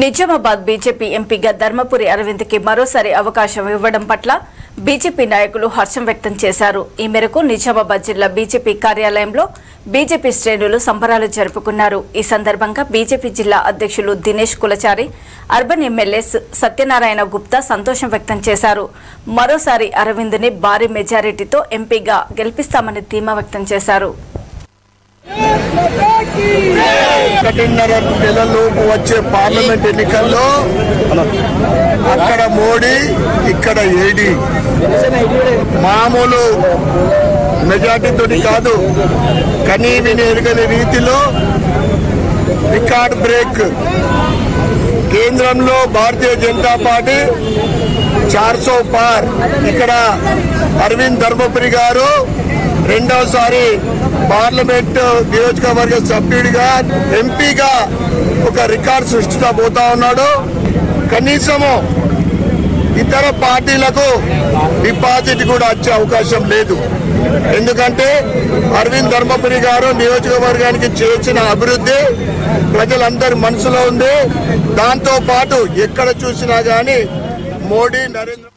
Nizamabad BJP ఎంపీగా ధర్మపురి అరవింద్కి మరోసారి అవకాశం ఇవ్వడం పట్ల బీజేపీ నాయకులు హర్షం వ్యక్తం చేశారు. ఈ మేరకు నిజామాబాద్ జిల్లా బీజేపీ కార్యాలయంలో బీజేపీ శ్రేణులు సంబరాలు జరుపుకున్నారు. ఈ సందర్భంగా బీజేపీ జిల్లా అధ్యక్షులు దినేష్ కులచారి, అర్బన్ ఎమ్మెల్యే సత్యనారాయణ గుప్తా సంతోషం వ్యక్తం చేశారు. మరోసారి అరవింద్ని భారీ మెజారిటీతో ఎంపీగా గెలిపిస్తామని ధీమా వ్యక్తం చేశారు. నెలలోపు వచ్చే పార్లమెంట్ ఎన్నికల్లో అక్కడ మోడీ, ఇక్కడ ఏడీ మామూలు మెజార్టీతో కాదు, కనీవిని ఎరగని రీతిలో రికార్డ్ బ్రేక్. కేంద్రంలో భారతీయ జనతా పార్టీ 400 పార్. ఇక్కడ అరవింద్ ధర్మపురి గారు రెండవసారి పార్లమెంట్ నియోజకవర్గ సభ్యుడిగా, ఎంపీగా ఒక రికార్డు సృష్టించబోతా ఉన్నాడు. కనీసము ఇతర పార్టీలకు డిపాజిట్ కూడా వచ్చే అవకాశం లేదు. ఎందుకంటే అరవింద్ ధర్మపురి గారు నియోజకవర్గానికి చేసిన అభివృద్ధి ప్రజలందరి మనసులో ఉంది. దాంతో పాటు ఎక్కడ చూసినా కానీ మోడీ, నరేంద్ర